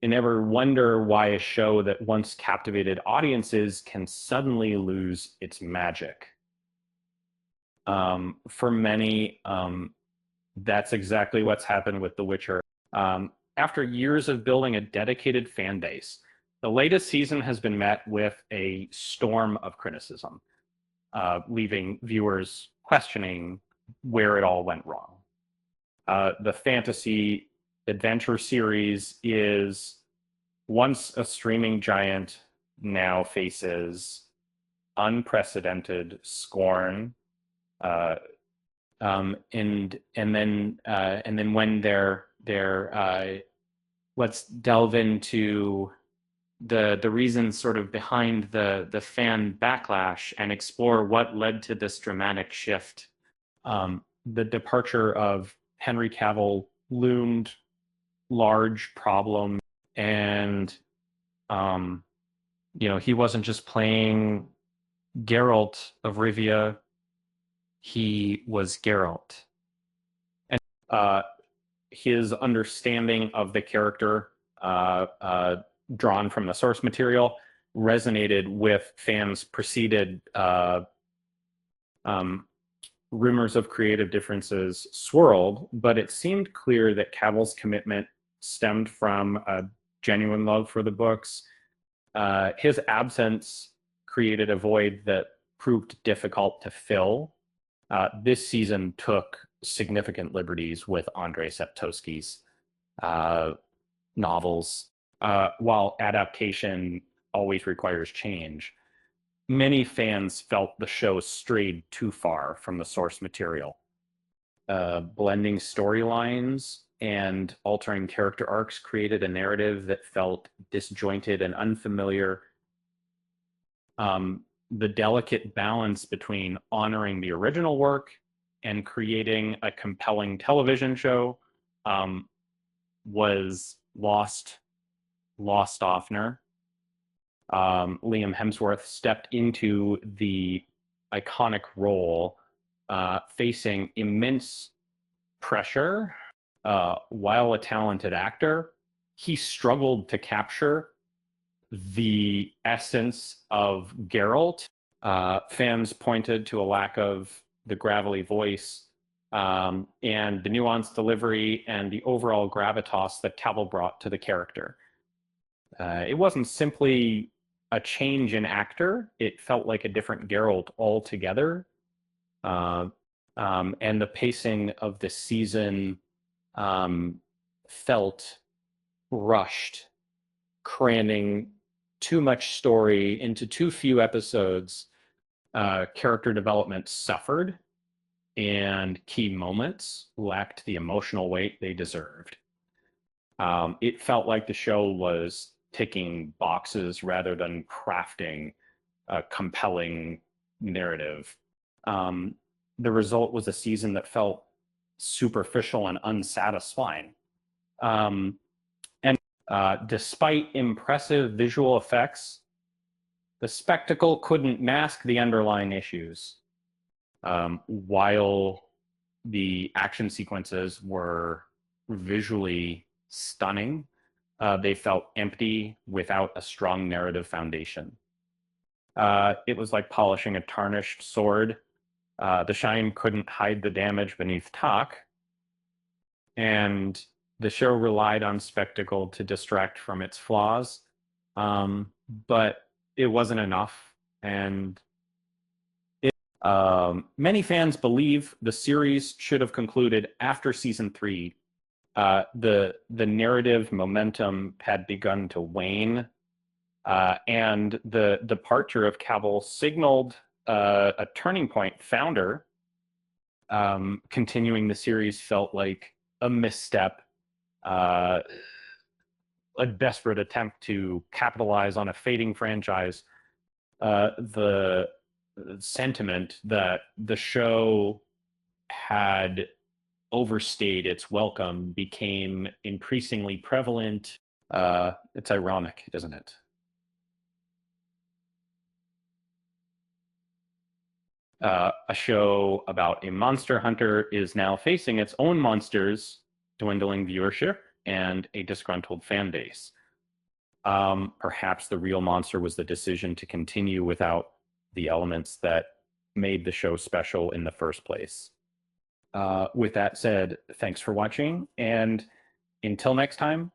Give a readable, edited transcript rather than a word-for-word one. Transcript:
and ever wonder why a show that once captivated audiences can suddenly lose its magic. For many, that's exactly what's happened with The Witcher. After years of building a dedicated fan base, the latest season has been met with a storm of criticism, leaving viewers questioning where it all went wrong. The fantasy adventure series is once a streaming giant, now faces unprecedented scorn, uh, and then when let's delve into the reasons sort of behind the fan backlash and explore what led to this dramatic shift. The departure of Henry Cavill loomed large problem, and he wasn't just playing Geralt of Rivia, he was Geralt. And his understanding of the character, drawn from the source material, resonated with fans' preceded rumors of creative differences swirled, but it seemed clear that Cavill's commitment stemmed from a genuine love for the books. His absence created a void that proved difficult to fill. This season took significant liberties with Andrzej Sapkowski's novels. While adaptation always requires change, many fans felt the show strayed too far from the source material. Blending storylines and altering character arcs created a narrative that felt disjointed and unfamiliar. The delicate balance between honoring the original work and creating a compelling television show was lost oftener. Liam Hemsworth stepped into the iconic role, facing immense pressure. While a talented actor, he struggled to capture the essence of Geralt. Fans pointed to a lack of the gravelly voice, and the nuanced delivery and the overall gravitas that Cavill brought to the character. It wasn't simply a change in actor. It felt like a different Geralt altogether. And the pacing of the season felt rushed, cramming too much story into too few episodes. Character development suffered, and key moments lacked the emotional weight they deserved. It felt like the show was ticking boxes rather than crafting a compelling narrative. The result was a season that felt superficial and unsatisfying. Despite impressive visual effects, the spectacle couldn't mask the underlying issues. While the action sequences were visually stunning, they felt empty without a strong narrative foundation. It was like polishing a tarnished sword. The shine couldn't hide the damage beneath talk, and the show relied on spectacle to distract from its flaws, but it wasn't enough. And many fans believe the series should have concluded after season 3. The narrative momentum had begun to wane, and the departure of Cavill signaled a turning point. Founder, continuing the series felt like a misstep, a desperate attempt to capitalize on a fading franchise. The sentiment that the show had overstayed its welcome became increasingly prevalent. It's ironic, isn't it? A show about a monster hunter is now facing its own monsters, dwindling viewership, and a disgruntled fan base. Perhaps the real monster was the decision to continue without the elements that made the show special in the first place. With that said, thanks for watching, and until next time,